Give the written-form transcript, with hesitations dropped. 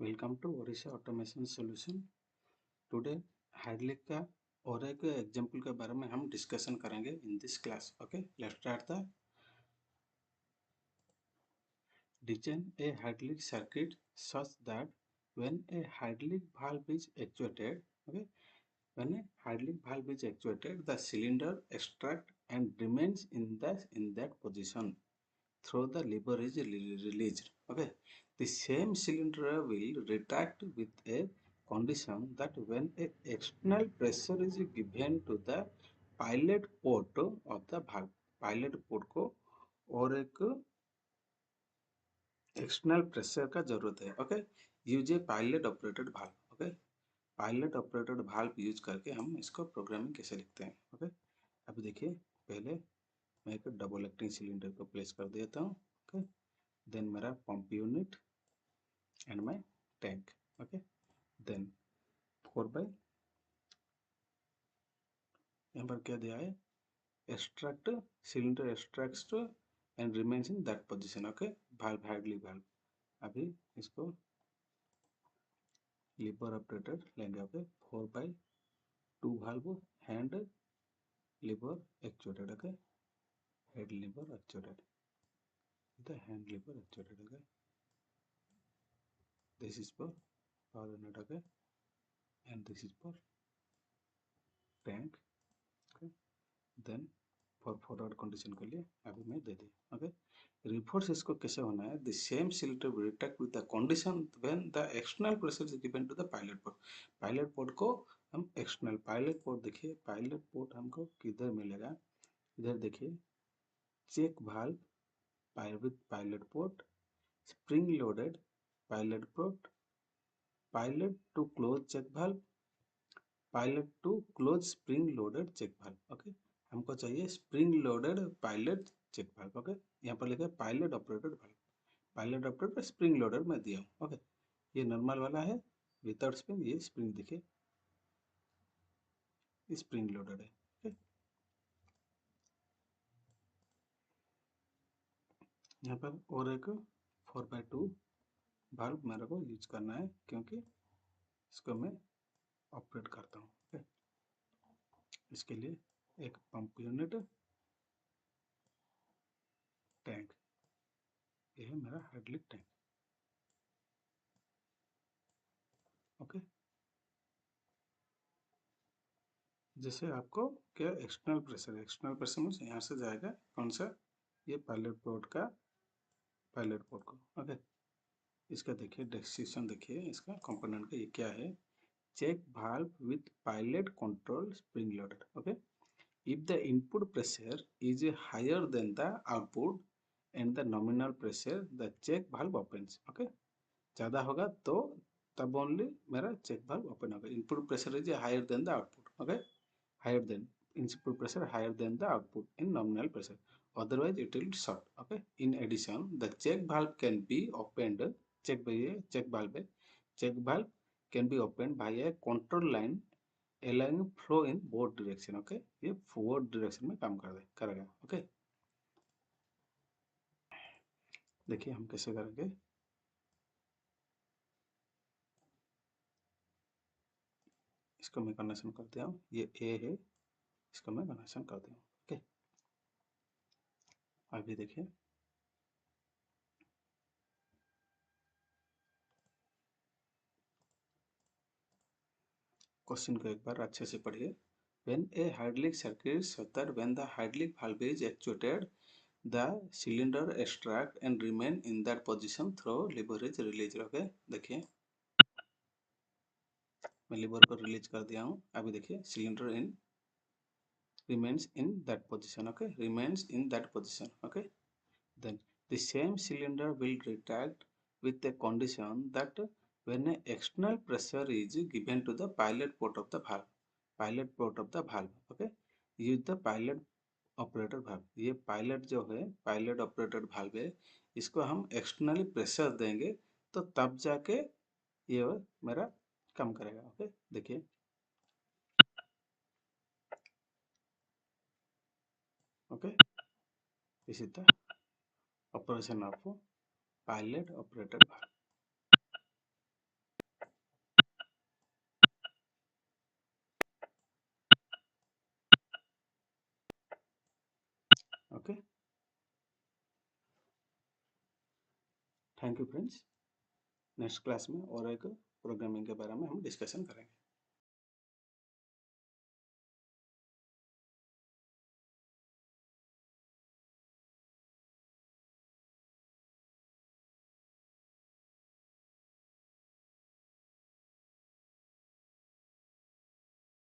Welcome to Odisha automation solution. Today hydraulic का और एक एग्जांपल के बारे में हम डिस्कशन करेंगे in this class. Okay, let's start the design A hydraulic circuit such that when a hydraulic valve is actuated, okay, when a hydraulic valve is actuated, the cylinder extract and remains in that position through the lever is released. Okay, the same cylinder will retract with a condition that when a external pressure is given to the pilot port of the valve, pilot port को और एक external pressure का जरूरत है। Okay, use a pilot operated valve. Okay, pilot operated valve use करके हम इसको programming कैसे लिखते हैं। ओके, अभी देखिए, पहले मैं एक डबल एक्टिंग सिलेंडर को प्लेस कर देता हूँ। ओके, देन मेरा pump unit and my tank. Okay, then 4 by यहाँ पर क्या दिया है, extract cylinder extract and remains in that position. Okay, valve hydraulic valve. अभी इसको लीवर ऑपरेटेड लेंगे। Okay, 4/2 valve hand lever actuated. Okay, head lever actuated, the hand lever actuated. Okay, this is for power unit. Okay, and this is for tank. Okay, then for forward condition के लिए अभी मैं दे दी। Okay, reverse इसको कैसे होना है, the same cylinder will retract with the condition when the external pressure is given to the pilot port. pilot port को हम एक्सटर्नल पायलट पोर्ट, देखिए पायलट पोर्ट हमको किधर मिलेगा, इधर देखिए, check valve with pilot port, spring loaded pilot port, pilot to close check valve, pilot to close spring loaded check valve. Okay, हमको चाहिए spring loaded pilot check valve. Okay, यहाँ पर लिखा है pilot operated valve, pilot operated spring loaded में दिया हूँ। Okay, ये नॉर्मल वाला है विदाउट स्प्रिंग, ये स्प्रिंग देखिए स्प्रिंग लोडेड है। ओके, यहाँ पर और एक 4/2 वाल्व मेरे को यूज करना है क्योंकि इसको मैं ऑपरेट करता हूँ। ओके, इसके लिए एक पंप यूनिट, टैंक, ये है मेरा हाइड्रोलिक टैंक। ओके, जैसे आपको क्या एक्सटर्नल प्रेशर मीन्स यहाँ से जाएगा कौन सा, ये पायलट पोर्ट का, पायलट पोर्ट को। ओके, इसका देखिए डिस्क्रिप्शन, देखिए इसका कंपोनेंट का, ये क्या है, check valve with pilot control spring loaded. Okay, if the input pressure is higher than the output and the nominal pressure, the check valve opens. Okay, ज़्यादा होगा तो तब ओनली मेरा चेक वाल्व ओपन होगा। Input pressure is higher than the output. Okay, higher than input pressure, higher than the output in nominal pressure, otherwise it will short. Okay, in addition the check valve can be opened, check valve can be opened by a control line allowing flow in both direction. Okay, ये forward direction में काम करेगा। Okay, देखिए हम कैसे करेंगे, इसको मैं कनेक्शन करते हूँ, ये ए है, इसको मैं कनेक्शन करती हूँ। ओके, अभी देखिए, क्वेश्चन को एक बार अच्छे से पढ़िए। When a hydraulic circuit such that when the hydraulic valve is actuated, the cylinder extract and remain in that position through lever is released. Okay, देखिए मैं लीवर को रिलीज कर दिया हूँ। अभी देखिए cylinder in remains in that position. Okay, remains in that position. Okay, then the same cylinder will retract with a condition that when an external pressure is given to the pilot port of the valve, pilot port of the valve. Okay, use the pilot operator valve, ये pilot जो है pilot operated valve है, इसको हम externally pressure देंगे तो तब जाके ये मेरा काम करेगा। ओके, देखिए ओके, इसी तरह operation of pilot operated valve. Thank you friends. Next class में और एक प्रोग्रामिंग के बारे में हम डिस्कशन करेंगे।